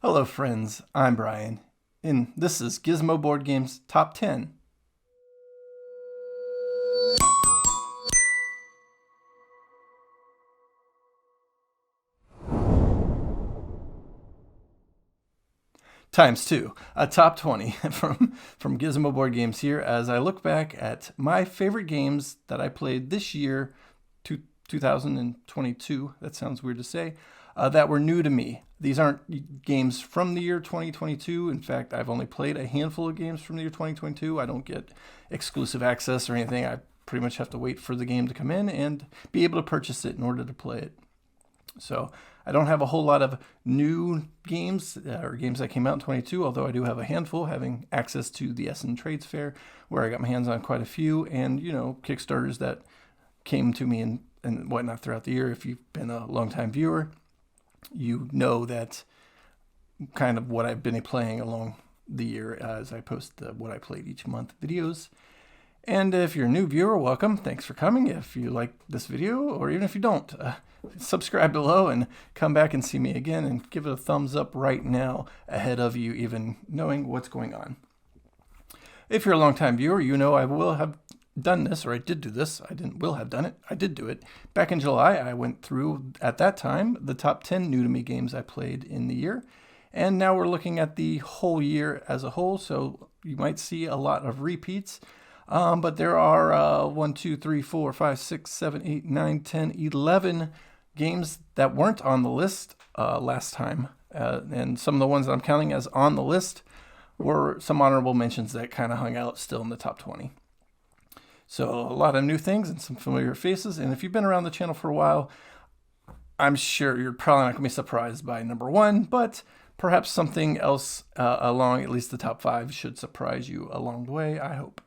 Hello, friends. I'm Brian, and this is Gizmo Board Games Top 10. Times two, a top 20 from Gizmo Board Games here as I look back at my favorite games that I played this year, 2022, that sounds weird to say, that were new to me. These aren't games from the year 2022. In fact, I've only played a handful of games from the year 2022. I don't get exclusive access or anything. I pretty much have to wait for the game to come in and be able to purchase it in order to play it. So I don't have a whole lot of new games or games that came out in 22, although I do have a handful, having access to the Essen Trades Fair, where I got my hands on quite a few, and, Kickstarters that came to me and whatnot throughout the year. If you've been a longtime viewer, you know that kind of what I've been playing along the year as I post what I played each month videos. And if you're a new viewer, welcome. Thanks for coming. If you like this video, or even if you don't, subscribe below and come back and see me again and give it a thumbs up right now ahead of you even knowing what's going on. If you're a longtime viewer, you know I will have done this, or I did do this. I did do it. Back in July, I went through, at that time, the top 10 new to me games I played in the year. And now we're looking at the whole year as a whole, so you might see a lot of repeats. But there are 1, 2, 3, 4, 5, 6, 7, 8, 9, 10, 11 games that weren't on the list last time. And some of the ones that I'm counting as on the list were some honorable mentions that kind of hung out still in the top 20. So a lot of new things and some familiar faces. And if you've been around the channel for a while, I'm sure you're probably not going to be surprised by number 1, but perhaps something else along at least the top 5 should surprise you along the way, I hope.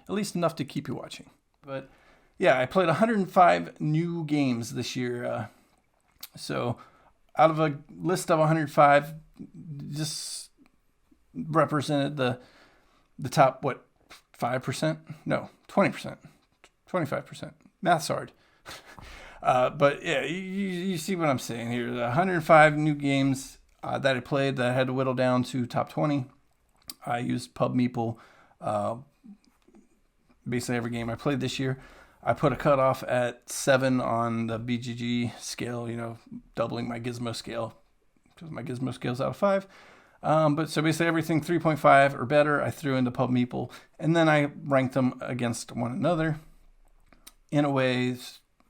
At least enough to keep you watching. But yeah, I played 105 new games this year. So out of a list of 105, just represented the top, 5%? No, 20%, 25%. Math's hard. But yeah, you see what I'm saying here. The 105 new games that I played that I had to whittle down to top 20. I used Pub Meeple. Basically every game I played this year. I put a cutoff at 7 on the BGG scale, doubling my Gizmo scale, because my Gizmo scale's out of 5. But so basically everything 3.5 or better, I threw into Pub Meeple, and then I ranked them against one another in a way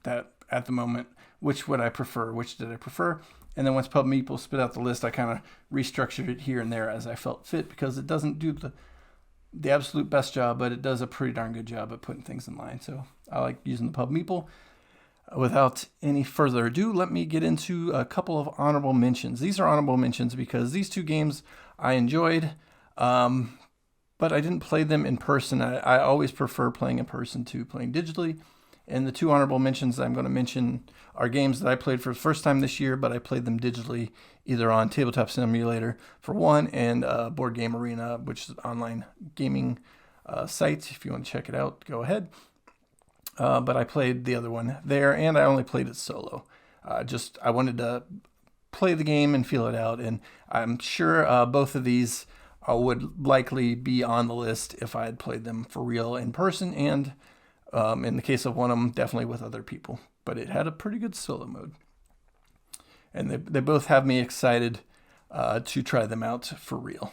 that at the moment, which did I prefer? And then once Pub Meeple spit out the list, I kind of restructured it here and there as I felt fit, because it doesn't do the absolute best job, but it does a pretty darn good job at putting things in line. So I like using the Pub Meeple. Without any further ado, let me get into a couple of honorable mentions. These are honorable mentions because these two games I enjoyed, but I didn't play them in person. I always prefer playing in person to playing digitally. And the two honorable mentions I'm going to mention are games that I played for the first time this year, but I played them digitally, either on Tabletop Simulator for one, and Board Game Arena, which is an online gaming site. If you want to check it out, go ahead. But I played the other one there, and I only played it solo. I wanted to play the game and feel it out, and I'm sure both of these would likely be on the list if I had played them for real in person, and in the case of one of them, definitely with other people. But it had a pretty good solo mode. And they both have me excited to try them out for real.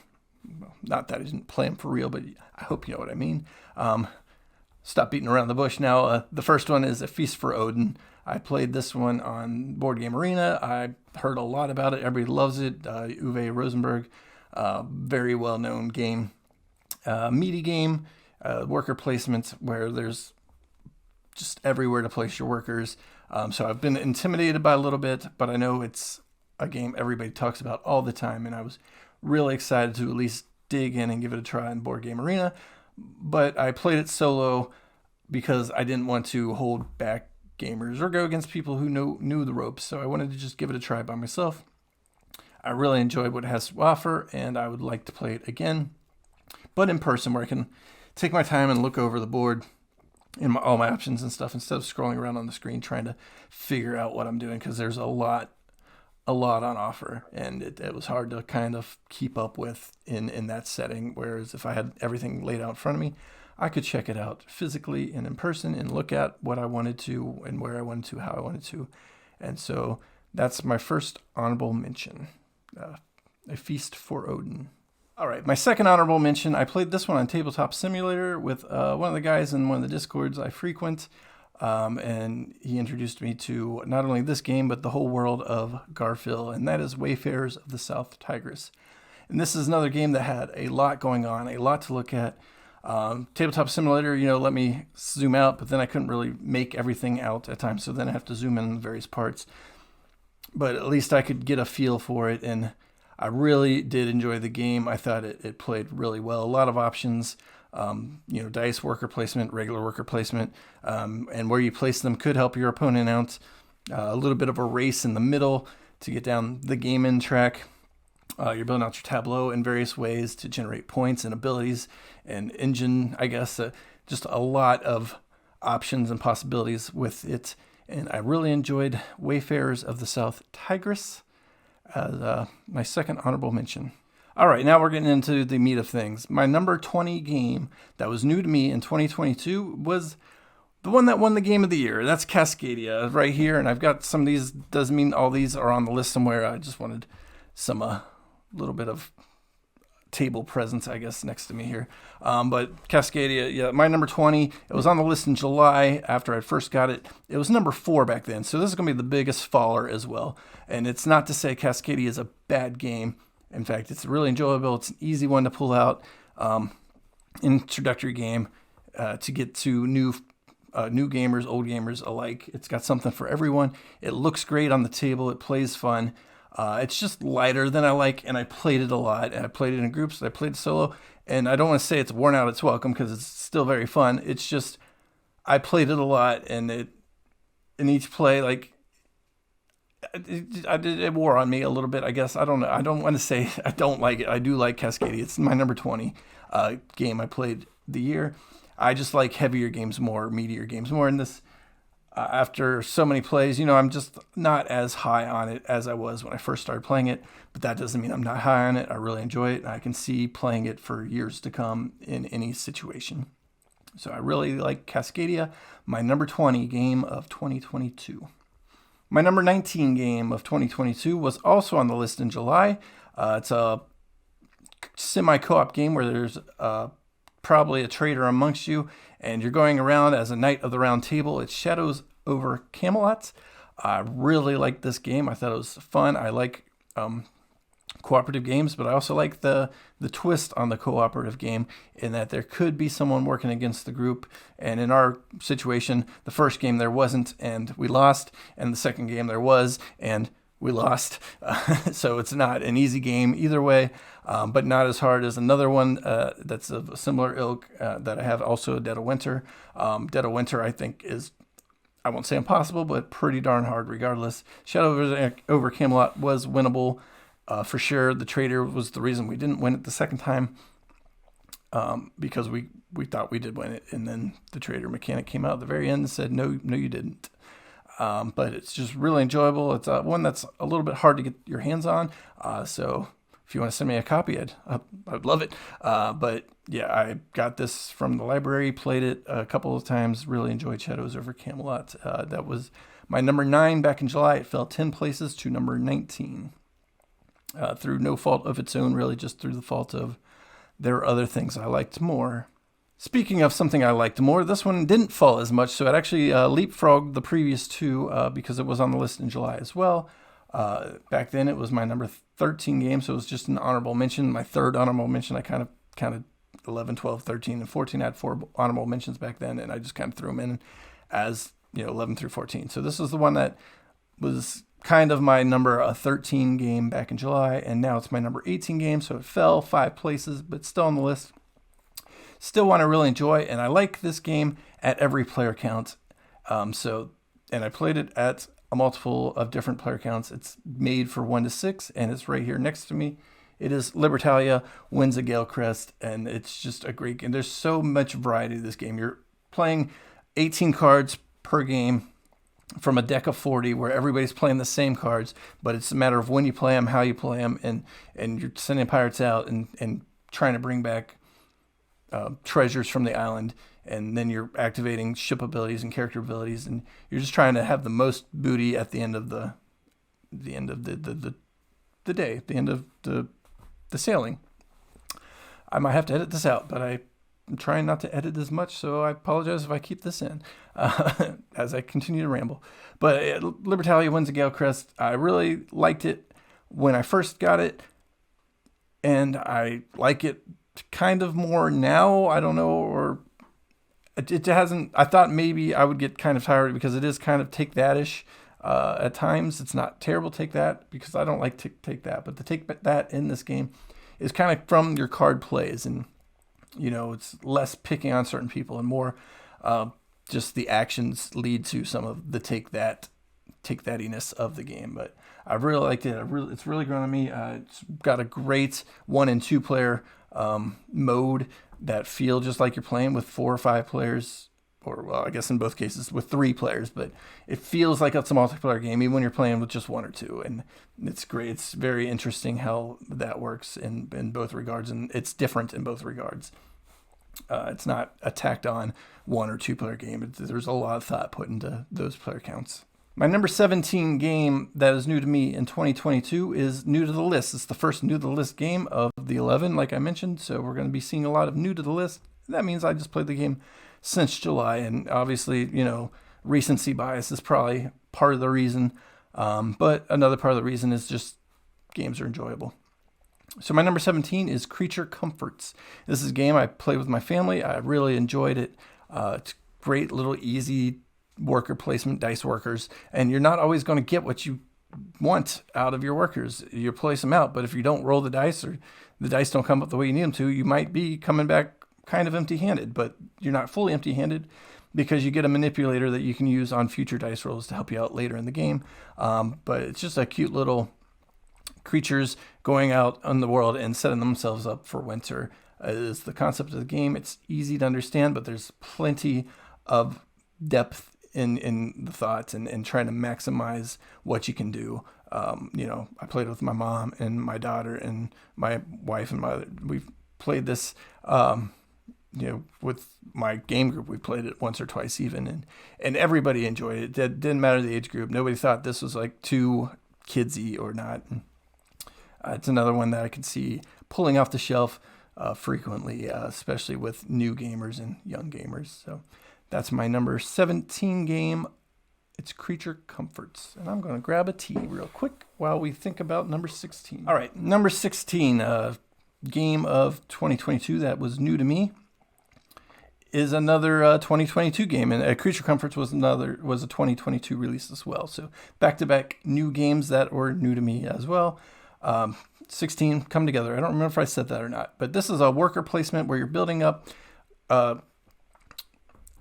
Well, not that I didn't play them for real, but I hope you know what I mean. Stop beating around the bush now. The first one is A Feast for Odin. I played this one on Board Game Arena. I heard a lot about it. Everybody loves it. Uwe Rosenberg, very well-known game. Meaty game, worker placements where there's just everywhere to place your workers. So I've been intimidated by a little bit, but I know it's a game everybody talks about all the time, and I was really excited to at least dig in and give it a try in Board Game Arena. But I played it solo because I didn't want to hold back gamers or go against people who knew the ropes. So I wanted to just give it a try by myself. I really enjoyed what it has to offer, and I would like to play it again, but in person, where I can take my time and look over the board and all my options and stuff instead of scrolling around on the screen trying to figure out what I'm doing, because there's a lot a lot on offer, and it was hard to kind of keep up with in that setting. Whereas if I had everything laid out in front of me, I could check it out physically and in person and look at what I wanted to and where I wanted to, how I wanted to. And so that's my first honorable mention, A Feast for Odin. All right, my second honorable mention, I played this one on Tabletop Simulator with one of the guys in one of the Discords I frequent. And he introduced me to not only this game, but the whole world of Garphill, and that is Wayfarers of the South Tigris. And this is another game that had a lot going on, a lot to look at. Tabletop Simulator, let me zoom out, but then I couldn't really make everything out at times, so then I have to zoom in on the various parts. But at least I could get a feel for it, and I really did enjoy the game. I thought it played really well. A lot of options. Dice worker placement, regular worker placement, and where you place them could help your opponent out. A little bit of a race in the middle to get down the game end track. You're building out your tableau in various ways to generate points and abilities and engine, I guess. Just a lot of options and possibilities with it. And I really enjoyed Wayfarers of the South Tigris as my second honorable mention. All right, now we're getting into the meat of things. My number 20 game that was new to me in 2022 was the one that won the game of the year. That's Cascadia right here, and I've got some of these. Doesn't mean all these are on the list somewhere. I just wanted some little bit of table presence, I guess, next to me here. But Cascadia, yeah, my number 20. It was on the list in July after I first got it. It was number 4 back then, so this is going to be the biggest faller as well. And it's not to say Cascadia is a bad game. In fact, it's really enjoyable. It's an easy one to pull out. Introductory game to get to new gamers, old gamers alike. It's got something for everyone. It looks great on the table. It plays fun. It's just lighter than I like, and I played it a lot. And I played it in groups. I played solo, and I don't want to say it's worn out its welcome because it's still very fun. It's just I played it a lot, and in each play, like. It wore on me a little bit, I guess. I don't know. I don't want to say I don't like it. I do like Cascadia. It's my number 20 game I played the year. I just like heavier games more, meatier games more. And this, after so many plays, I'm just not as high on it as I was when I first started playing it. But that doesn't mean I'm not high on it. I really enjoy it. And I can see playing it for years to come in any situation. So I really like Cascadia, my number 20 game of 2022. My number 19 game of 2022 was also on the list in July. It's a semi-co-op game where there's probably a traitor amongst you, and you're going around as a knight of the round table. It's Shadows over Camelot. I really like this game. I thought it was fun. I like cooperative games, but I also like the twist on the cooperative game in that there could be someone working against the group. And in our situation, the first game there wasn't, and we lost. And the second game there was, and we lost. So it's not an easy game either way, but not as hard as another one that's of a similar ilk that I have, also Dead of Winter. Dead of Winter, I think, is, I won't say impossible, but pretty darn hard regardless. Shadow over Camelot was winnable. For sure, the traitor was the reason we didn't win it the second time, because we thought we did win it, and then the traitor mechanic came out at the very end and said, no, you didn't. But it's just really enjoyable. It's one that's a little bit hard to get your hands on, so if you want to send me a copy, I'd love it. But yeah, I got this from the library, played it a couple of times, really enjoyed Shadows over Camelot. That was my number 9 back in July. It fell 10 places to number 19. Through no fault of its own, really, just through the fault of there are other things I liked more. Speaking of something I liked more, this one didn't fall as much, so it actually leapfrogged the previous two because it was on the list in July as well. Back then, it was my number 13 game, so it was just an honorable mention. My third honorable mention, I kind of counted 11, 12, 13, and 14. I had 4 honorable mentions back then, and I just kind of threw them in as 11 through 14. So this is the one that was kind of my number 13 game back in July, and now it's my number 18 game, so it fell 5 places, but still on the list. Still want to really enjoy, and I like this game at every player count. And I played it at a multiple of different player counts. It's made for 1 to 6, and it's right here next to me. It is Libertalia, Winds of Galecrest, and it's just a great game. There's so much variety to this game. You're playing 18 cards per game. from a deck of 40 where everybody's playing the same cards, but it's a matter of when you play them, how you play them, and you're sending pirates out and trying to bring back treasures from the island, and then you're activating ship abilities and character abilities, and you're just trying to have the most booty at the end of the day, the end of the sailing. I might have to edit this out, but I'm trying not to edit as much, so I apologize if I keep this in as I continue to ramble. But Libertalia wins the Gale Crest. I really liked it when I first got it, and I like it kind of more now. I don't know, or it hasn't. I thought maybe I would get kind of tired because it is kind of take that-ish at times. It's not terrible take that because I don't like take that, but the take that in this game is kind of from your card plays, and it's less picking on certain people and more just the actions lead to some of the take thatiness of the game. But I really liked it. It's really grown on me. It's got a great 1 and 2 player mode that feel just like you're playing with 4 or 5 players, or well, I guess in both cases with 3 players, but it feels like it's a multiplayer game even when you're playing with just 1 or 2, and it's great. It's very interesting how that works in both regards, and it's different in both regards. It's not a tacked on 1 or 2 player game. There's a lot of thought put into those player counts. My number 17 game that is new to me in 2022 is new to the list. It's the first new to the list game of the 11, like I mentioned. So we're going to be seeing a lot of new to the list. That means I just played the game since July. And obviously, recency bias is probably part of the reason. But another part of the reason is just games are enjoyable. So my number 17 is Creature Comforts. This is a game I played with my family. I really enjoyed it. It's great little easy worker placement dice workers, and you're not always going to get what you want out of your workers. You place them out, but if you don't roll the dice or the dice don't come up the way you need them to, you might be coming back kind of empty-handed, but you're not fully empty-handed because you get a manipulator that you can use on future dice rolls to help you out later in the game. But it's just a cute little creatures going out in the world and setting themselves up for winter is the concept of the game. It's easy to understand, but there's plenty of depth in the thoughts and trying to maximize what you can do. I played with my mom and my daughter and my wife and my other. We've played this, with my game group. We played it once or twice even, and everybody enjoyed it. It didn't matter the age group. Nobody thought this was like too kidsy or not. It's another one that I could see pulling off the shelf frequently, especially with new gamers and young gamers. So that's my number 17 game. It's Creature Comforts. And I'm going to grab a tea real quick while we think about number 16. All right, number 16, game of 2022 that was new to me is another 2022 game. And Creature Comforts was a 2022 release as well. So back-to-back new games that were new to me as well. 16 come together. I don't remember if I said that or not. But this is a worker placement where you're building up a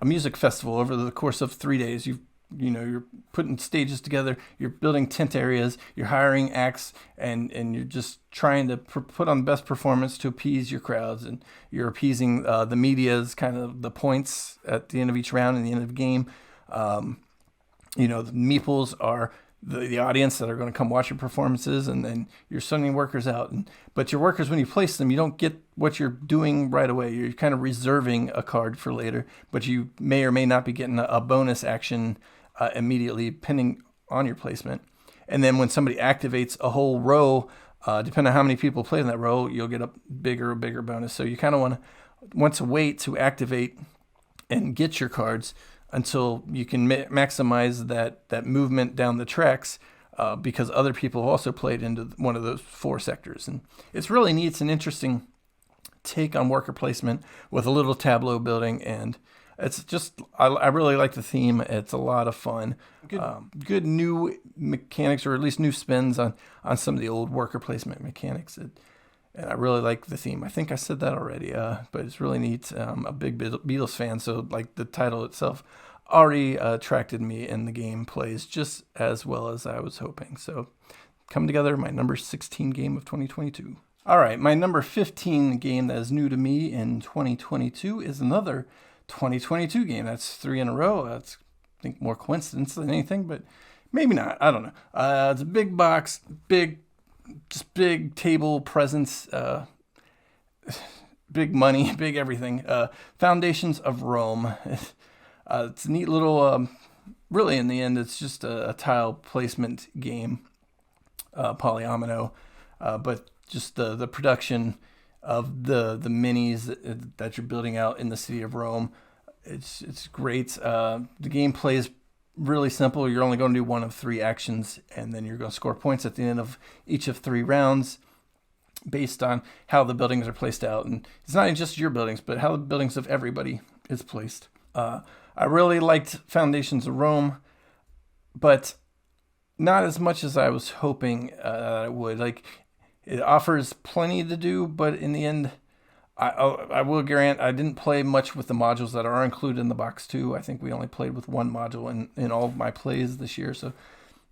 music festival over the course of 3 days. You're putting stages together, you're building tent areas, you're hiring acts, and you're just trying to put on the best performance to appease your crowds, and you're appeasing the media's kind of the points at the end of each round and the end of the game. The meeples are the audience that are going to come watch your performances, and then you're sending workers out. But your workers, when you place them, you don't get what you're doing right away. You're kind of reserving a card for later, but you may or may not be getting a bonus action immediately, depending on your placement. And then when somebody activates a whole row, depending on how many people play in that row, you'll get a bigger bonus. So you kind of want to wait to activate and get your cards until you can maximize that movement down the tracks, because other people also played into one of those 4 sectors. And it's really neat. It's an interesting take on worker placement with a little tableau building, and it's just, I really like the theme. It's a lot of fun. Good new mechanics, or at least new spins on some of the old worker placement mechanics. And I really like the theme. I think I said that already, but it's really neat. I'm a big Beatles fan, so like the title itself already attracted me, and the game plays just as well as I was hoping. So come together, my number 16 game of 2022. All right, my number 15 game that is new to me in 2022 is another 2022 game. That's 3 in a row. That's think more coincidence than anything, but maybe not. I don't know. It's a big box, big table presence, big money, big everything. Foundations of Rome. It's a neat little, really in the end, it's just a tile placement game, polyomino, but just the production of the minis that you're building out in the city of Rome. It's great. The game plays really simple. You're only going to do one of 3 actions, and then you're going to score points at the end of each of 3 rounds based on how the buildings are placed out. And it's not just your buildings, but how the buildings of everybody is placed. I really liked Foundations of Rome, but not as much as I was hoping I would. Like, it offers plenty to do, but in the end, I will grant I didn't play much with the modules that are included in the box too. I think we only played with 1 module in all of my plays this year. So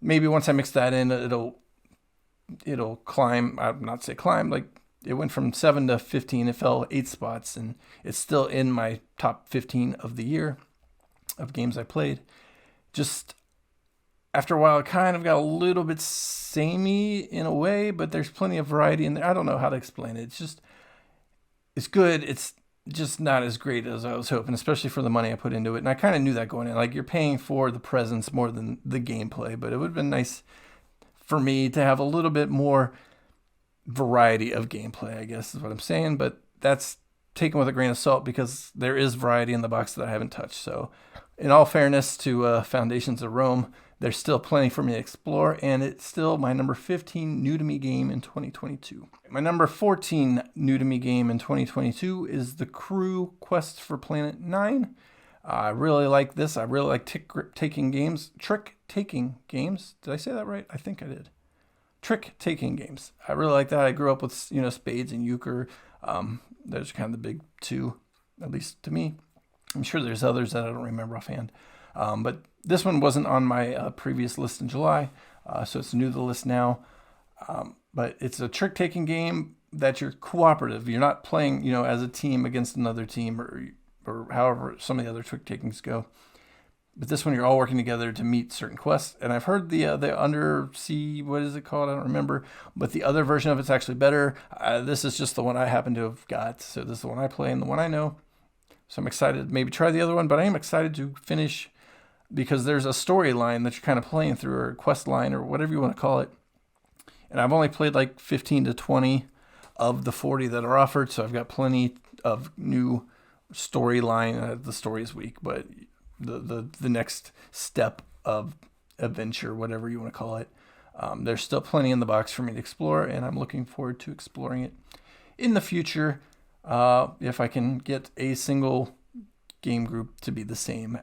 maybe once I mix that in, it'll climb. I'm not say climb, like it went from 7 to 15. It fell 8 spots, and it's still in my top 15 of the year of games I played. Just after a while, it kind of got a little bit samey in a way, but there's plenty of variety in there. I don't know how to explain it. It's good. It's just not as great as I was hoping, especially for the money I put into it. And I kind of knew that going in. Like, you're paying for the presence more than the gameplay, but it would have been nice for me to have a little bit more variety of gameplay, I guess is what I'm saying. But that's taken with a grain of salt because there is variety in the box that I haven't touched. So in all fairness to Foundations of Rome, there's still plenty for me to explore, and it's still my number 15 new to me game in 2022. My number 14 new to me game in 2022 is The Crew Quest for Planet 9. I really like this. I really like trick-taking games. Did I say that right? I think I did. Trick-taking games. I really like that. I grew up with, spades and euchre. Those are kind of the big 2, at least to me. I'm sure there's others that I don't remember offhand. But this one wasn't on my previous list in July, so it's new to the list now. But it's a trick-taking game that you're cooperative. You're not playing, as a team against another team or however some of the other trick-takings go. But this one, you're all working together to meet certain quests. And I've heard the Undersea, what is it called? I don't remember. But the other version of it's actually better. This is just the one I happen to have got. So this is the one I play and the one I know. So I'm excited to maybe try the other one. But I am excited to finish because there's a storyline that you're kind of playing through, or a quest line, or whatever you want to call it. And I've only played like 15 to 20 of the 40 that are offered, so I've got plenty of new storyline. The story is weak, but the next step of adventure, whatever you want to call it, there's still plenty in the box for me to explore, and I'm looking forward to exploring it in the future if I can get a single game group to be the same.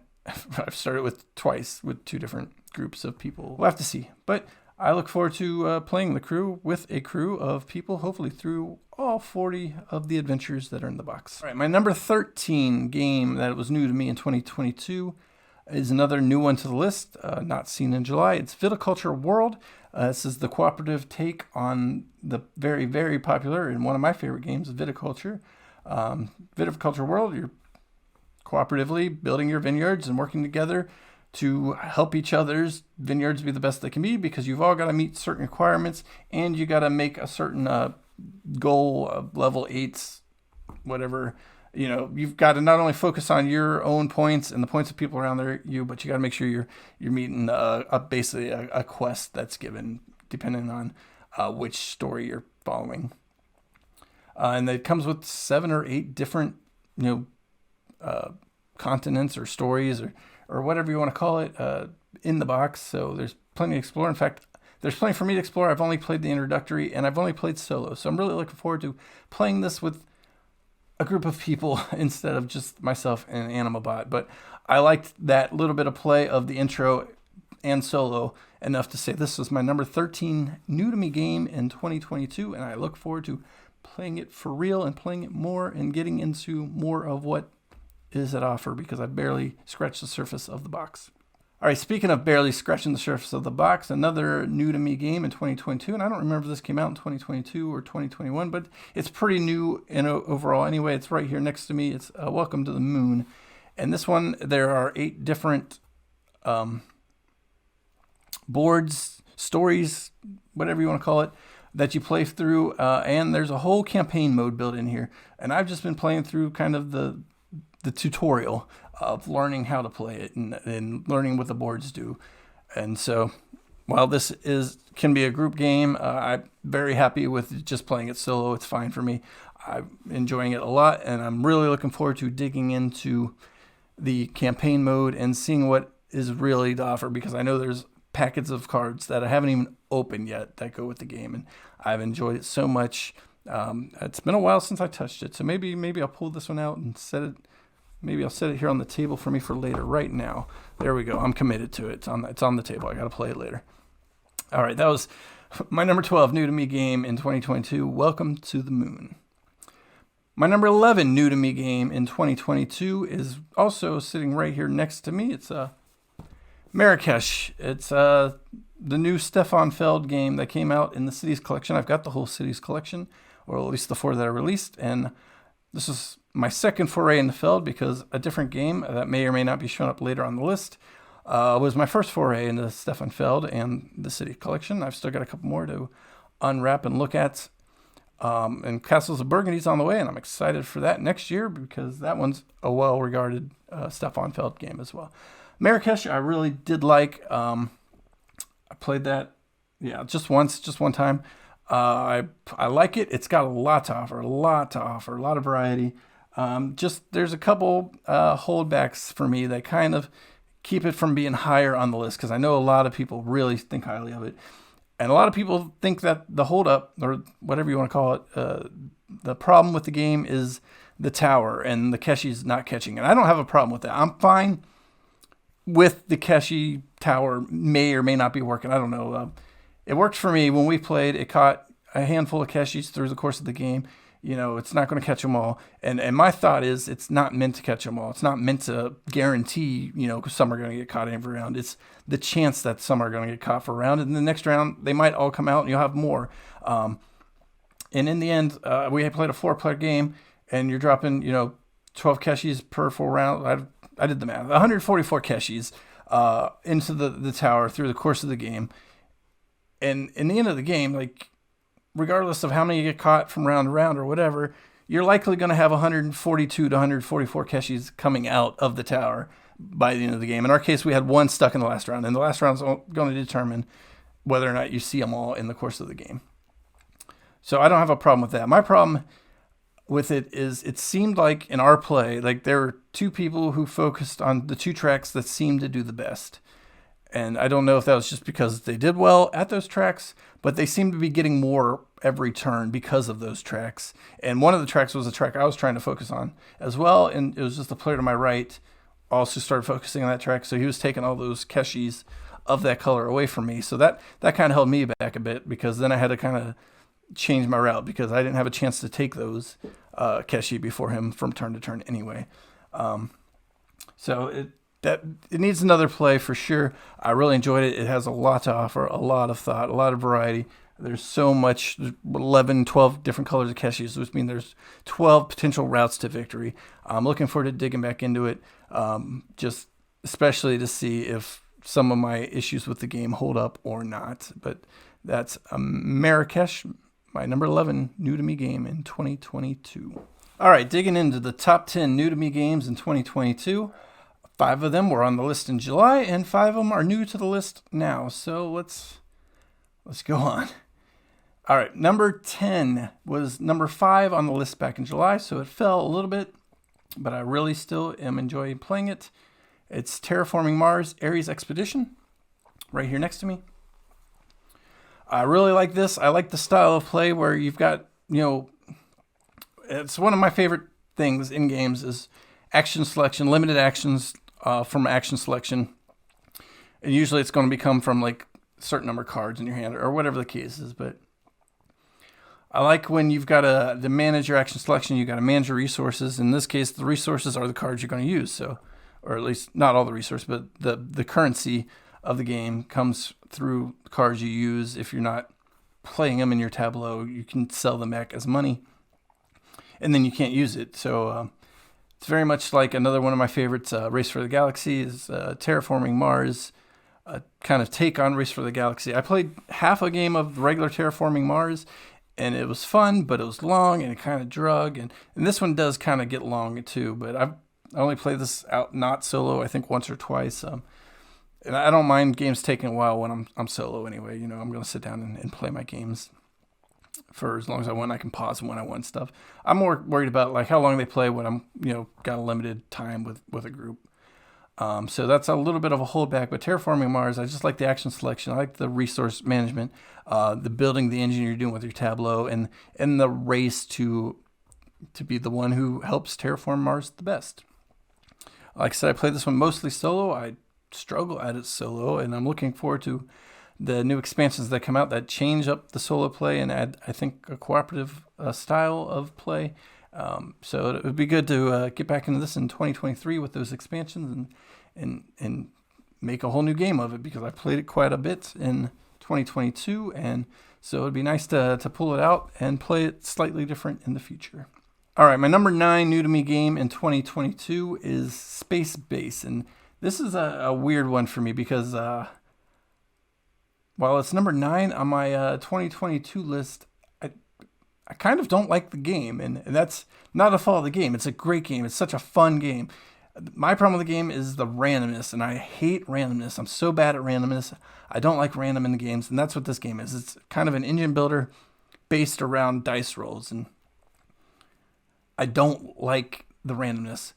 I've started with twice with 2 different groups of people. We'll have to see. But I look forward to playing The Crew with a crew of people, hopefully through all 40 of the adventures that are in the box. All right, my number 13 game that was new to me in 2022 is another new one to the list, not seen in July. It's Viticulture World. This is the cooperative take on the very, very popular and one of my favorite games, Viticulture. Viticulture World, you're cooperatively building your vineyards and working together to help each other's vineyards be the best they can be, because you've all got to meet certain requirements and you got to make a certain goal of level 8s, whatever. You've got to not only focus on your own points and the points of people around you, but you got to make sure you're meeting basically a quest that's given depending on which story you're following. And it comes with 7 or 8 different, continents or stories or whatever you want to call it in the box. So there's plenty to explore. In fact, there's plenty for me to explore. I've only played the introductory and I've only played solo. So I'm really looking forward to playing this with a group of people instead of just myself and Animabot. But I liked that little bit of play of the intro and solo enough to say this was my number 13 new to me game in 2022. And I look forward to playing it for real and playing it more and getting into more of what is at offer, because I barely scratched the surface of the box. All right, speaking of barely scratching the surface of the box, another new to me game in 2022, and I don't remember if this came out in 2022 or 2021, but it's pretty new in overall anyway. It's right here next to me. It's Welcome to the Moon. And this one, there are 8 different boards, stories, whatever you want to call it, that you play through. And there's a whole campaign mode built in here. And I've just been playing through kind of the tutorial of learning how to play it and learning what the boards do. And so while this can be a group game, I'm very happy with just playing it solo. It's fine for me. I'm enjoying it a lot, and I'm really looking forward to digging into the campaign mode and seeing what is really to offer, because I know there's packets of cards that I haven't even opened yet that go with the game, and I've enjoyed it so much. It's been a while since I touched it, so maybe I'll pull this one out and set it. Maybe I'll set it here on the table for me for later. Right now, there we go. I'm committed to it. It's on the table. I got to play it later. All right, that was my number 12 new to me game in 2022. Welcome to the Moon. My number 11 new to me game in 2022 is also sitting right here next to me. It's Marrakesh. It's the new Stefan Feld game that came out in the Cities collection. I've got the whole Cities collection, or at least the 4 that I released, and this is my second foray into Feld, because a different game that may or may not be shown up later on the list was my first foray into Stefan Feld and the City collection. I've still got a couple more to unwrap and look at. And Castles of Burgundy's on the way, and I'm excited for that next year, because that one's a well-regarded Stefan Feld game as well. Marrakesh, I really did like. I played that, just one time. I like it. It's got a lot to offer, a lot of variety. There's a couple holdbacks for me that kind of keep it from being higher on the list, because I know a lot of people really think highly of it. And a lot of people think that the holdup, or whatever you want to call it, the problem with the game is the tower and the Keshi's not catching. And I don't have a problem with that. I'm fine with the Keshi tower may or may not be working. I don't know. It worked for me when we played. It caught a handful of Keshis through the course of the game. It's not going to catch them all. And my thought is it's not meant to catch them all. It's not meant to guarantee, some are going to get caught every round. It's the chance that some are going to get caught for a round. And the next round, they might all come out and you'll have more. And in the end, we played a 4-player game, and you're dropping, 12 Keshis per 4 round. I did the math. 144 Keshis into the tower through the course of the game. And in the end of the game, regardless of how many you get caught from round to round or whatever, you're likely going to have 142 to 144 Keshis coming out of the tower by the end of the game. In our case, we had one stuck in the last round, and the last round is going to determine whether or not you see them all in the course of the game. So I don't have a problem with that. My problem with it is it seemed like in our play, there were 2 people who focused on the 2 tracks that seemed to do the best. And I don't know if that was just because they did well at those tracks, but they seemed to be getting more every turn because of those tracks. And one of the tracks was a track I was trying to focus on as well. And it was just the player to my right also started focusing on that track. So he was taking all those Keshis of that color away from me. So that kind of held me back a bit, because then I had to kind of change my route, because I didn't have a chance to take those Keshi before him from turn to turn anyway. So it needs another play for sure. I really enjoyed it. It has a lot to offer, a lot of thought, a lot of variety. There's so much, 11, 12 different colors of Keshis, which means there's 12 potential routes to victory. I'm looking forward to digging back into it, just especially to see if some of my issues with the game hold up or not. But that's Marrakesh, my number 11 new to me game in 2022. All right, digging into the top 10 new to me games in 2022. 5 of them were on the list in July, and 5 of them are new to the list now. So let's go on. All right, number 10 was number 5 on the list back in July, so it fell a little bit, but I really still am enjoying playing it. It's Terraforming Mars Ares Expedition, right here next to me. I really like this. I like the style of play where you've got, it's one of my favorite things in games is action selection, limited actions from action selection. And usually it's going to become from a certain number of cards in your hand or whatever the case is. But I like when you've got to manage your action selection, you've got to manage your resources. In this case, the resources are the cards you're going to use. So, or at least not all the resources, but the currency of the game comes through cards you use. If you're not playing them in your tableau, you can sell them back as money, and then you can't use it. So It's very much like another one of my favorites, Race for the Galaxy, is Terraforming Mars, a kind of take on Race for the Galaxy. I played half a game of regular Terraforming Mars, and it was fun, but it was long and it kind of drug. And this one does kind of get long too, but I only played this out not solo, I think once or twice. And I don't mind games taking a while when I'm solo anyway. You know, I'm going to sit down and play my games for as long as I want. I can pause when I want stuff. I'm more worried about like how long they play when I'm, got a limited time with a group. So that's a little bit of a holdback. But Terraforming Mars, I just like the action selection. I like the resource management, the building the engine you're doing with your Tableau, and the race to be the one who helps terraform Mars the best. Like I said, I played this one mostly solo. I struggle at it solo, and I'm looking forward to the new expansions that come out that change up the solo play and add, I think, a cooperative style of play. So it would be good to get back into this in 2023 with those expansions and make a whole new game of it, because I played it quite a bit in 2022, and so it'd be nice to pull it out and play it slightly different in the future. All right, my number 9 new to me game in 2022 is Space Base, and this is a weird one for me because while it's number 9 on my 2022 list, I kind of don't like the game, and that's not a fault of the game. It's a great game. It's such a fun game. My problem with the game is the randomness, and I hate randomness. I'm so bad at randomness. I don't like random in the games, and that's what this game is. It's kind of an engine builder based around dice rolls, and I don't like the randomness,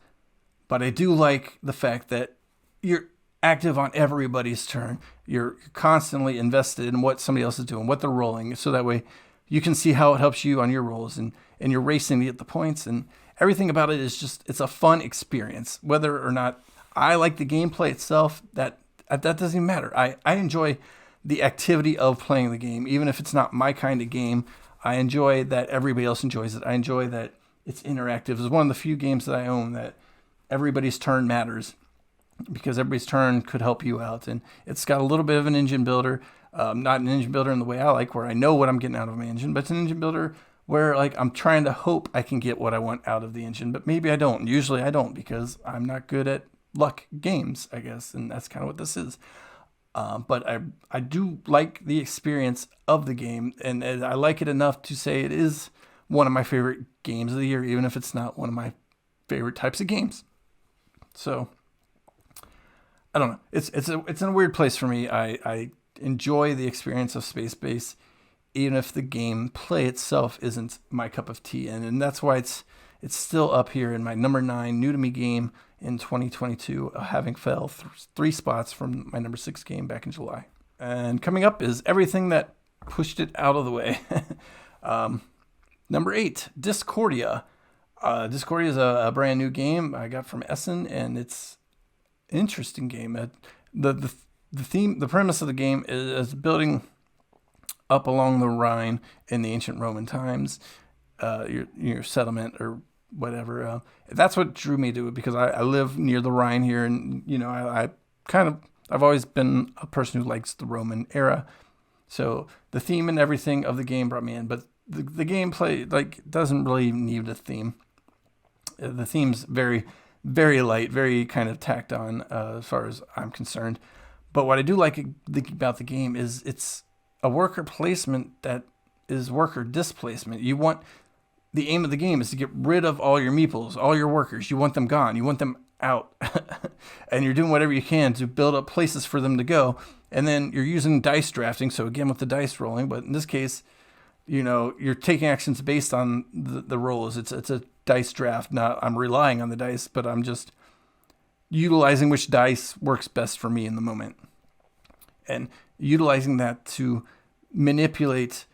but I do like the fact that you're active on everybody's turn. You're constantly invested in what somebody else is doing, what they're rolling, so that way you can see how it helps you on your rolls, and you're racing to get the points, and everything about it is just, it's a fun experience. Whether or not I like the gameplay itself, that doesn't even matter. I enjoy the activity of playing the game, even if it's not my kind of game. I enjoy that everybody else enjoys it. I enjoy that it's interactive. It's one of the few games that I own that everybody's turn matters, because everybody's turn could help you out. And it's got a little bit of an engine builder, not an engine builder in the way I like, where I know what I'm getting out of my engine, but it's an engine builder where like I'm trying to hope I can get what I want out of the engine, but maybe I don't. Usually I don't, because I'm not good at luck games, I guess, and that's kind of what this is. But I do like the experience of the game, and I like it enough to say it is one of my favorite games of the year, even if it's not one of my favorite types of games. So I don't know. It's in a weird place for me. I enjoy the experience of Space Base, even if the game play itself isn't my cup of tea, and that's why it's still up here in my number 9 new to me game in 2022, having fell 3 spots from my number 6 game back in July. And coming up is everything that pushed it out of the way. Number 8, Discordia. Discordia is a brand new game I got from Essen, and it's an interesting game. The premise of the game is building up along the Rhine in the ancient Roman times, your settlement or whatever. That's what drew me to it, because I live near the Rhine here, and I've always been a person who likes the Roman era. So the theme and everything of the game brought me in, but the gameplay doesn't really need a theme. The theme's very, very light, very kind of tacked on as far as I'm concerned. But what I do like about the game is it's a worker placement that is worker displacement. The aim of the game is to get rid of all your meeples, all your workers. You want them gone. You want them out. And you're doing whatever you can to build up places for them to go. And then you're using dice drafting. So again, with the dice rolling, but in this case, you're taking actions based on the rolls. It's a dice draft. Not I'm relying on the dice, but I'm just utilizing which dice works best for me in the moment, and utilizing that to manipulate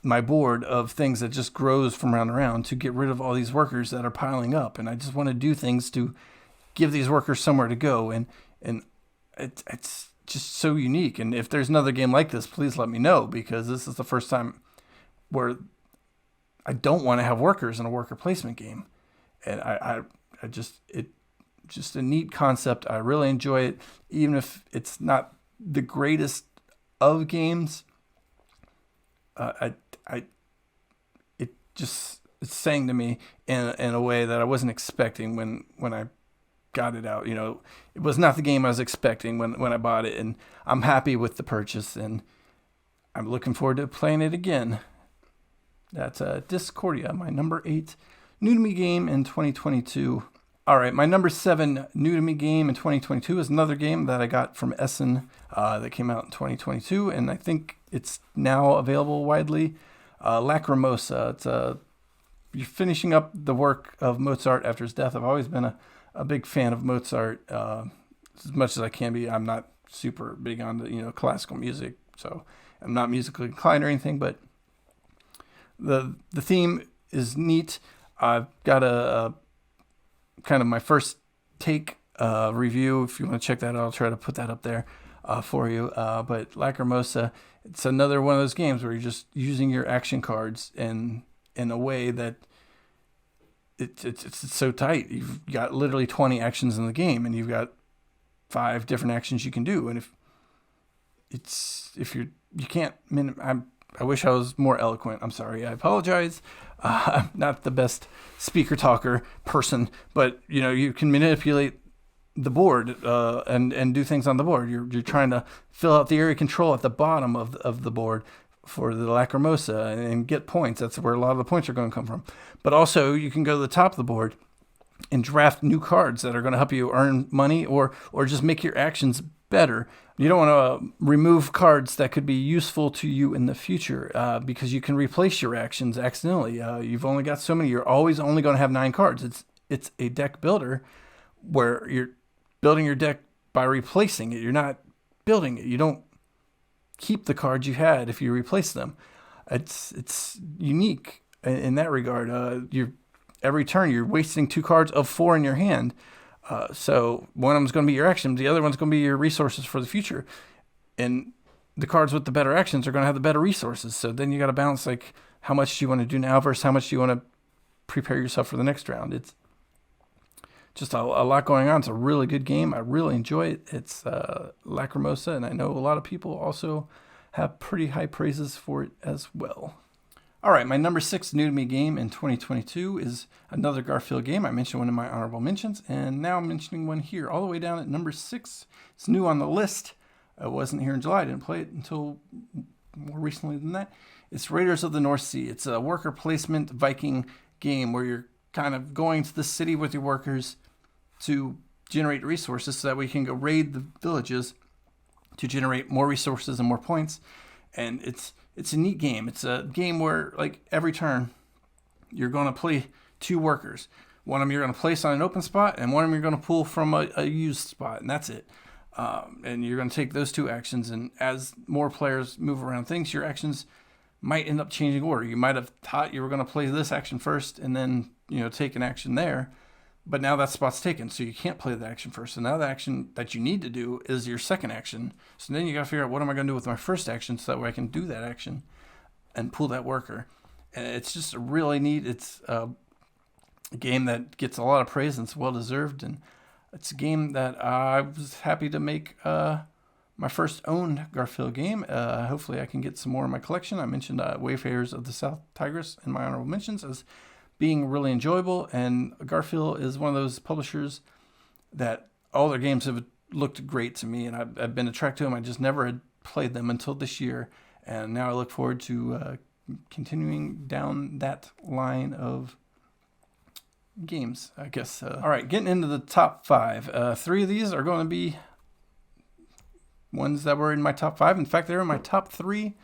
my board of things that just grows from round to round to get rid of all these workers that are piling up. And I just want to do things to give these workers somewhere to go. And it's just so unique. And if there's another game like this, please let me know, because this is the first time where I don't want to have workers in a worker placement game. And it's just a neat concept. I really enjoy it, even if it's not the greatest of games. saying to me in a way that I wasn't expecting when I got it out. It was not the game I was expecting when I bought it, and I'm happy with the purchase, and I'm looking forward to playing it again. That's Discordia, my number 8 new to me game in 2022. All right, my number 7 new to me game in 2022 is another game that I got from Essen that came out in 2022, and I think it's now available widely. Lacrimosa. It's you're finishing up the work of Mozart after his death. I've always been a big fan of Mozart, as much as I can be. I'm not super big on the classical music, so I'm not musically inclined or anything. But the theme is neat. I've got a kind of my first take review. If you want to check that out, I'll try to put that up there for you. But Lacrimosa, it's another one of those games where you're just using your action cards in a way that it's so tight. You've got literally 20 actions in the game, and you've got 5 different actions you can do. And you can't. I wish I was more eloquent. I'm sorry. I apologize. I'm not the best speaker talker person, but you can manipulate the board and do things on the board. You're trying to fill out the area control at the bottom of the board for the Lacrimosa and get points. That's where a lot of the points are going to come from. But also you can go to the top of the board and draft new cards that are going to help you earn money or just make your actions better. You don't want to remove cards that could be useful to you in the future because you can replace your actions accidentally. You've only got so many. You're always only going to have 9 cards. It's a deck builder where you're building your deck by replacing it. You're not building it. You don't keep the cards you had if you replace them. It's unique in that regard. Every turn you're wasting 2 cards of 4 in your hand. So one of them's going to be your action. The other one's going to be your resources for the future. And the cards with the better actions are going to have the better resources. So then you got to balance like how much do you want to do now versus how much do you want to prepare yourself for the next round. It's just a lot going on. It's a really good game. I really enjoy it. It's Lacrimosa, and I know a lot of people also have pretty high praises for it as well. All right, my number 6 new to me game in 2022 is another Garphill game. I mentioned one in my honorable mentions, and now I'm mentioning one here, all the way down at number 6. It's new on the list. It wasn't here in July. I didn't play it until more recently than that. It's Raiders of the North Sea. It's a worker placement Viking game where you're kind of going to the city with your workers to generate resources so that we can go raid the villages to generate more resources and more points. And it's a neat game. It's a game where like every turn you're going to play 2 workers. One of them you're going to place on an open spot, and one of them you're going to pull from a used spot, and that's it. And you're going to take those 2 actions, and as more players move around things, your actions might end up changing order. You might have thought you were going to play this action first and then take an action there, but now that spot's taken, so you can't play the action first. So now the action that you need to do is your second action. So then you got to figure out, what am I going to do with my first action so that way I can do that action and pull that worker. And it's just really neat. It's a game that gets a lot of praise, and it's well-deserved. And it's a game that I was happy to make my first owned Garphill game. Hopefully I can get some more in my collection. I mentioned Wayfarers of the South Tigris in my honorable mentions as being really enjoyable, and Garphill is one of those publishers that all their games have looked great to me, and I've been attracted to them. I just never had played them until this year, and now I look forward to continuing down that line of games, I guess. All right, getting into the top 5. 3 of these are going to be ones that were in my top 5. In fact, they were in my top 3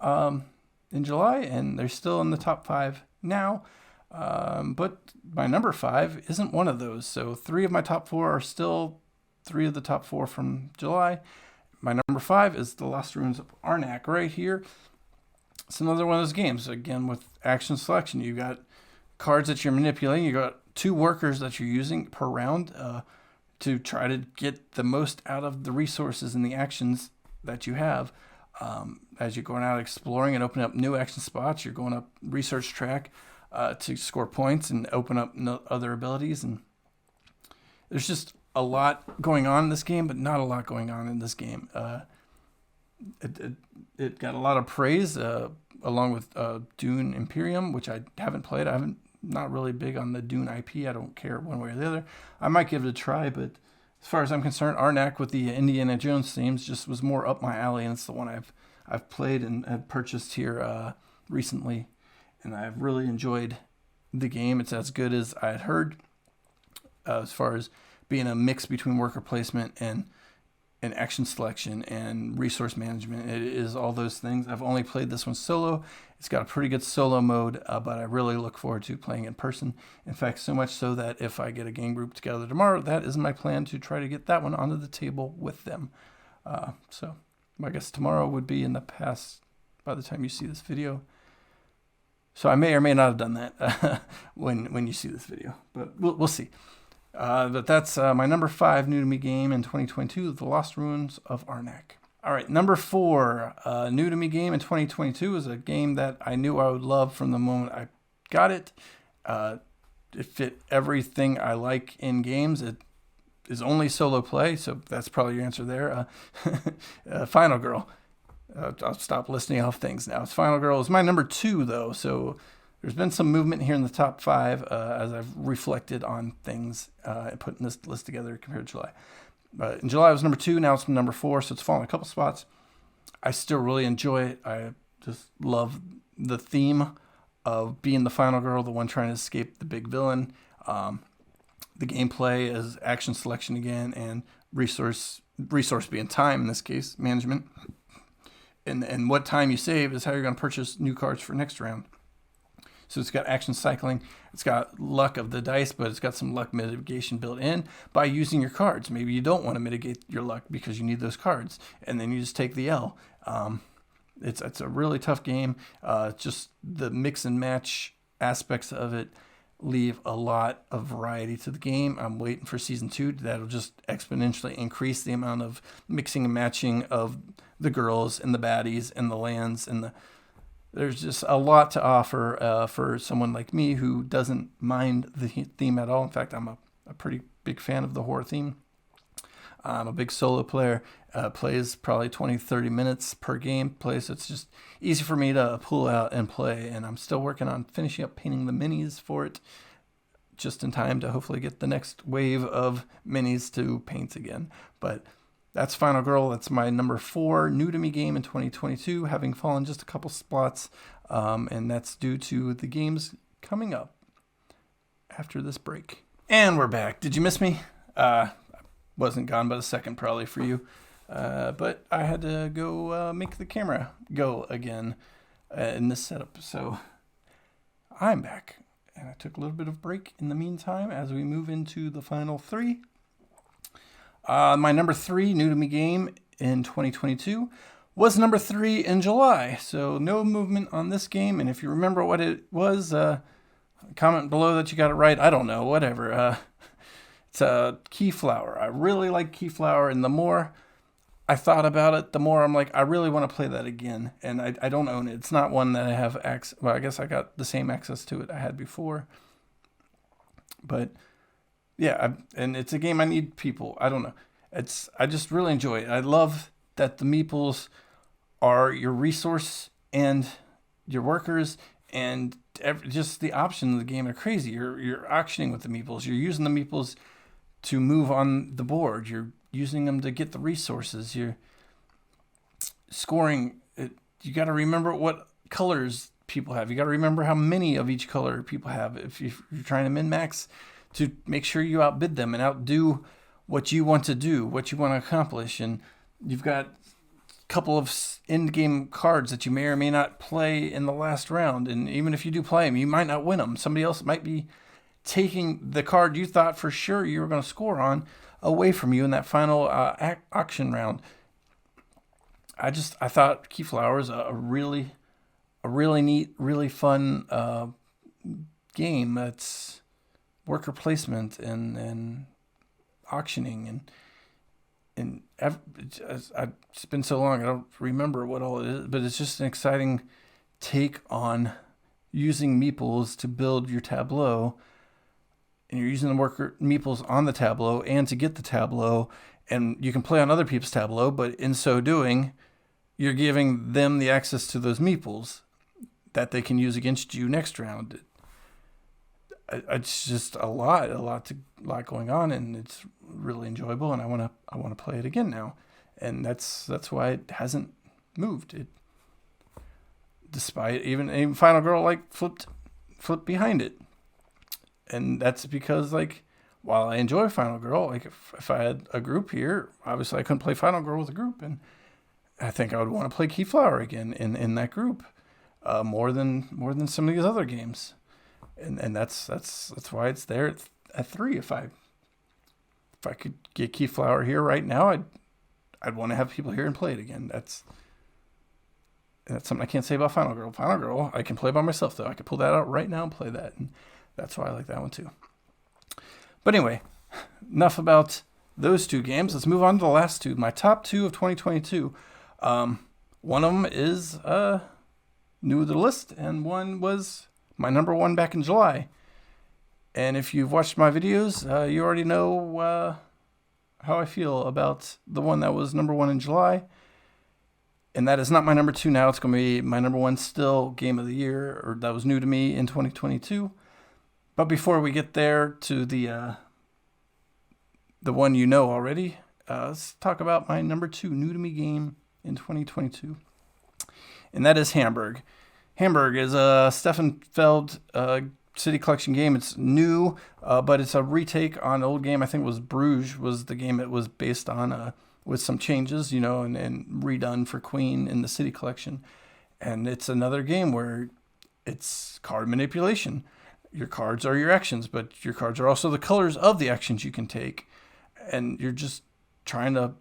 in July, and they're still in the top 5 now. But my number 5 isn't one of those. So 3 of my top 4 are still 3 of the top 4 from July. My number 5 is The Lost Ruins of Arnak right here. It's another one of those games, again, with action selection. You got cards that you're manipulating. You got 2 workers that you're using per round to try to get the most out of the resources and the actions that you have. As you're going out exploring and opening up new action spots, you're going up research track to score points and open up other abilities. And there's just a lot going on in this game, but not a lot going on in this game. it got a lot of praise, along with Dune Imperium, which I haven't played. Not really big on the Dune IP. I don't care one way or the other. I might give it a try, but as far as I'm concerned, Arnak with the Indiana Jones themes just was more up my alley, and it's the one I've played and have purchased here recently, and I've really enjoyed the game. It's as good as I had heard, as far as being a mix between worker placement and action selection and resource management. It is all those things. I've only played this one solo. It's got a pretty good solo mode, but I really look forward to playing in person. In fact, so much so that if I get a game group together tomorrow, that is my plan, to try to get that one onto the table with them. So I guess tomorrow would be in the past by the time you see this video. So I may or may not have done that when you see this video, but we'll see. But that's my number 5 new to me game in 2022, The Lost Ruins of Arnak. All right, number 4 new to me game in 2022 is a game that I knew I would love from the moment I got it. It fit everything I like in games. It is only solo play, so that's probably your answer there. Final Girl. I'll stop listing off things now. It's Final Girl. It's my number 2, though, so there's been some movement here in the top 5 as I've reflected on things and putting this list together compared to July. In July it was number 2, now it's number 4, so it's fallen a couple spots. I still really enjoy it. I just love the theme of being the final girl, the one trying to escape the big villain. The gameplay is action selection again, and resource being time in this case, management. And what time you save is how you're going to purchase new cards for next round. So it's got action cycling. It's got luck of the dice, but it's got some luck mitigation built in by using your cards. Maybe you don't want to mitigate your luck because you need those cards, and then you just take the L. It's a really tough game. Just the mix and match aspects of it leave a lot of variety to the game. I'm waiting for season 2. That'll just exponentially increase the amount of mixing and matching of the girls and the baddies and the lands and there's just a lot to offer for someone like me who doesn't mind the theme at all. In fact, I'm a pretty big fan of the horror theme. I'm a big solo player, plays probably 20, 30 minutes per game play, so it's just easy for me to pull out and play, and I'm still working on finishing up painting the minis for it just in time to hopefully get the next wave of minis to paint again. But that's Final Girl. That's my number 4 new to me game in 2022, having fallen just a couple spots, and that's due to the games coming up after this break. And we're back. Did you miss me? Wasn't gone but a second probably for you, but I had to go make the camera go again in this setup. So I'm back, and I took a little bit of break in the meantime as we move into the final 3. My number 3 new to me game in 2022 was number 3 in July. So no movement on this game. And if you remember what it was, comment below that you got it right. I don't know, whatever. It's a Keyflower. I really like Keyflower, and the more I thought about it, the more I'm like, I really want to play that again. And I don't own it. It's not one that I have access. Well, I guess I got the same access to it I had before. But yeah, and it's a game I need people. I don't know. I just really enjoy it. I love that the meeples are your resource and your workers, and just the options of the game are crazy. You're auctioning with the meeples. You're using the meeples to move on the board. You're using them to get the resources. You're scoring. You got to remember what colors people have. You got to remember how many of each color people have. If you're trying to min-max, to make sure you outbid them and outdo what you want to do, what you want to accomplish. And you've got a couple of end-game cards that you may or may not play in the last round. And even if you do play them, you might not win them. Somebody else might be taking the card you thought for sure you were going to score on away from you in that final auction round. I thought Keyflower is a really neat, really fun game. That's worker placement and auctioning and it's been so long I don't remember what all it is, but it's just an exciting take on using meeples to build your tableau, and you're using the worker meeples on the tableau and to get the tableau, and you can play on other people's tableau, but in so doing you're giving them the access to those meeples that they can use against you next round. It's just a lot going on, and it's really enjoyable, and I want to play it again now, and that's why it hasn't moved. Despite even Final Girl like flipped behind it, and that's because like while I enjoy Final Girl, like if I had a group here, obviously I couldn't play Final Girl with a group, and I think I would want to play Keyflower again in that group, more than some of these other games, and that's why it's there at 3. If I could get Keyflower here right now, I'd want to have people here and play it again. That's something I can't say about Final Girl. Final Girl, I can play by myself, though. I could pull that out right now and play that. And that's why I like that one, too. But anyway, enough about those 2 games. Let's move on to the last 2. My top 2 of 2022. One of them is new to the list, and one was my number 1 back in July. And if you've watched my videos, you already know how I feel about the one that was number 1 in July. And that is not my number 2 now. It's going to be my number 1 still game of the year, or that was new to me in 2022. But before we get there to the one you know already, let's talk about my number 2 new to me game in 2022. And that is Hamburg. Hamburg is a Stefan Feld City Collection game. It's new, but it's a retake on an old game. I think it was Bruges was the game it was based on, with some changes, and redone for Queen in the City Collection. And it's another game where it's card manipulation. Your cards are your actions, but your cards are also the colors of the actions you can take. And you're just trying to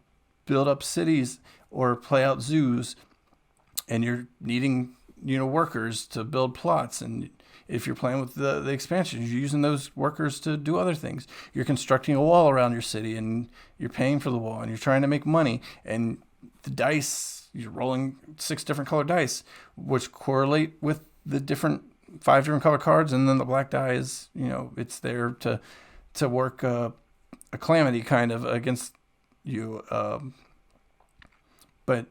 build up cities or play out zoos, and you're needing, workers to build plots. And if you're playing with the expansions, you're using those workers to do other things. You're constructing a wall around your city, and you're paying for the wall, and you're trying to make money. And the dice, you're rolling 6 different color dice, which correlate with the 5 different color cards. And then the black die is, it's there to work a calamity kind of against you. But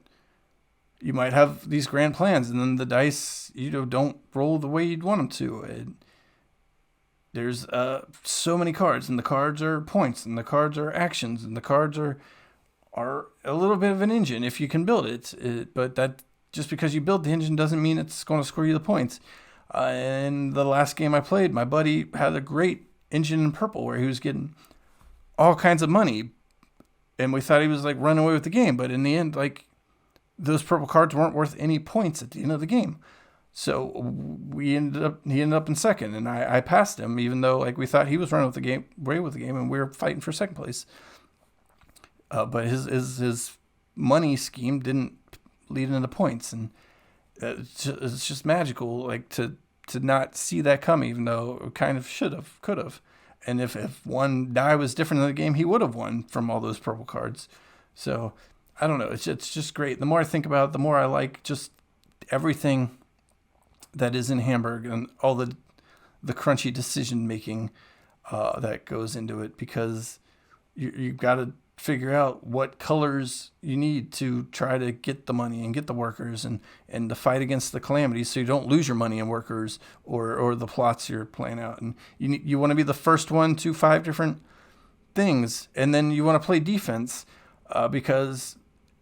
you might have these grand plans, and then the dice, don't roll the way you'd want them to. There's so many cards, and the cards are points, and the cards are actions, and the cards are a little bit of an engine if you can build it. But that just because you build the engine doesn't mean it's going to score you the points. In the last game I played, my buddy had a great engine in purple where he was getting all kinds of money, and we thought he was like running away with the game. But in the end, like, those purple cards weren't worth any points at the end of the game. So he ended up in second, and I passed him, even though like we thought he was running away with the game, and we were fighting for second place. But his money scheme didn't lead into points, and it's just magical, like to not see that come, even though it kind of could have. And if one die was different in the game, he would have won from all those purple cards. So I don't know. It's just great. The more I think about it, the more I like just everything that is in Hamburg and all the crunchy decision making that goes into it, because you've got to figure out what colors you need to try to get the money and get the workers and to fight against the calamities, so you don't lose your money and workers or the plots you're playing out. And you want to be the first one to 5 different things, and then you want to play defense because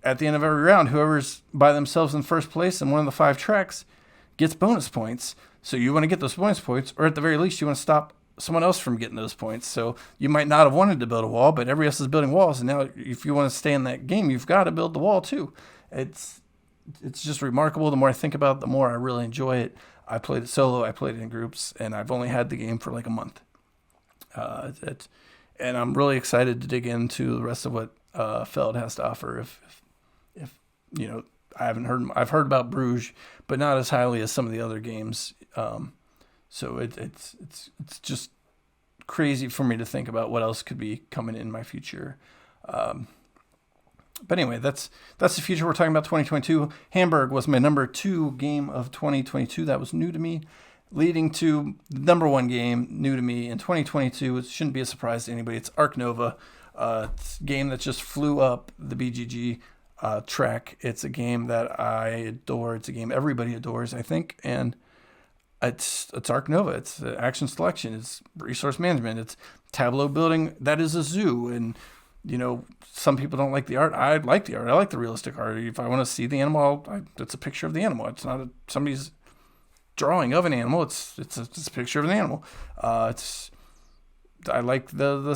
at the end of every round, whoever's by themselves in first place in one of the 5 tracks gets bonus points. So you want to get those bonus points, or at the very least, you want to stop someone else from getting those points. So you might not have wanted to build a wall, but everybody else is building walls. And now if you want to stay in that game, you've got to build the wall too. It's just remarkable. The more I think about it, the more I really enjoy it. I played it solo, I played it in groups, and I've only had the game for like a month. And I'm really excited to dig into the rest of what Feld has to offer. If I've heard about Bruges, but not as highly as some of the other games. So it's just crazy for me to think about what else could be coming in my future. But anyway, that's the future. We're talking about 2022. Hamburg was my number 2 game of 2022. That was new to me, leading to the number 1 game new to me in 2022. It shouldn't be a surprise to anybody. It's Ark Nova. It's a game that just flew up the BGG. track. It's a game that I adore. It's a game everybody adores, I think, and it's Ark Nova. It's action selection. It's resource management. It's tableau building. That is a zoo, and some people don't like the art. I like the art. I like the realistic art. If I want to see the animal, it's a picture of the animal. It's not somebody's drawing of an animal. It's a picture of an animal. I like the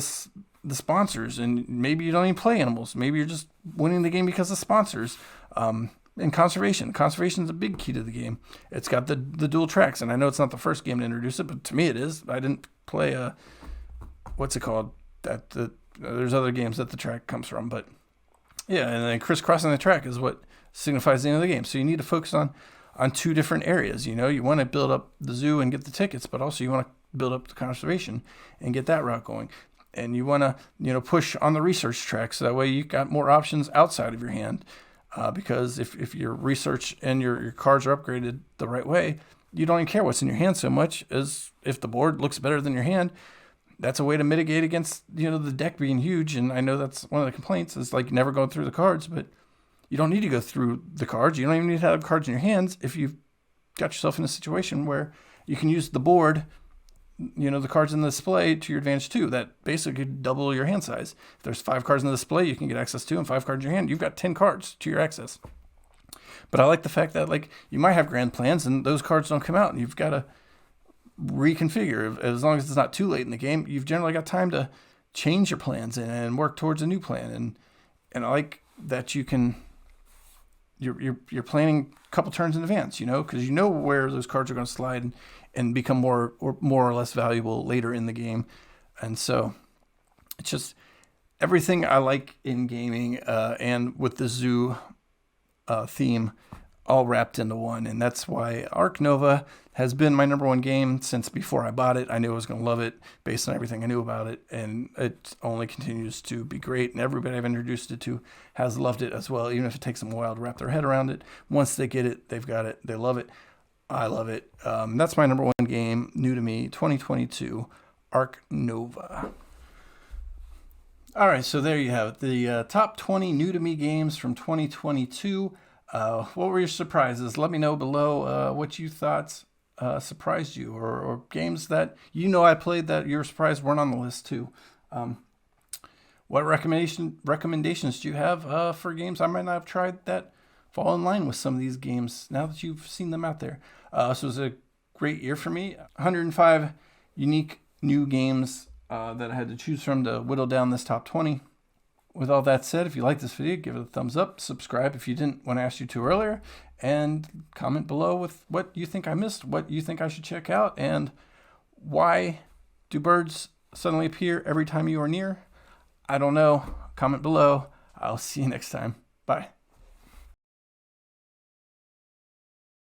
sponsors, and maybe you don't even play animals. Maybe you're just winning the game because of sponsors. And conservation. Conservation is a big key to the game. It's got the dual tracks, and I know it's not the first game to introduce it, but to me it is. I didn't play what's it called? There's other games that the track comes from, but yeah, and then crisscrossing the track is what signifies the end of the game. So you need to focus on two different areas. You want to build up the zoo and get the tickets, but also you want to build up the conservation and get that route going. And you want to push on the research track, so that way you got more options outside of your hand. Because if your research and your cards are upgraded the right way, you don't even care what's in your hand so much as if the board looks better than your hand. That's a way to mitigate against the deck being huge. And I know that's one of the complaints is like never going through the cards, but you don't need to go through the cards. You don't even need to have cards in your hands if you've got yourself in a situation where you can use the board, the cards in the display to your advantage too. That basically double your hand size. If there's 5 cards in the display, you can get access to, and 5 cards in your hand, you've got 10 cards to your access. But I like the fact that you might have grand plans and those cards don't come out, and you've got to reconfigure. As long as it's not too late in the game, you've generally got time to change your plans and work towards a new plan. And I like that you're planning a couple turns in advance, because where those cards are going to slide and become more or less valuable later in the game. And so it's just everything I like in gaming, and with the zoo theme all wrapped into one. And that's why Ark Nova has been my number one game since before I bought it. I knew I was going to love it based on everything I knew about it, and it only continues to be great. And everybody I've introduced it to has loved it as well, even if it takes them a while to wrap their head around it. Once they get it, they've got it. They love it. I love it. That's my number one game, new to me, 2022, Ark Nova. All right, so there you have it. The top 20 new to me games from 2022. What were your surprises? Let me know below what you thought surprised you, or games that I played that you're surprised weren't on the list too. What recommendations do you have for games I might not have tried that fall in line with some of these games now that you've seen them out there? So it was a great year for me. 105 unique new games that I had to choose from to whittle down this top 20. With all that said, if you like this video, give it a thumbs up, subscribe if you didn't when I asked you to earlier, and comment below with what you think I missed, what you think I should check out, and why do birds suddenly appear every time you are near? I don't know. Comment below. I'll see you next time. Bye.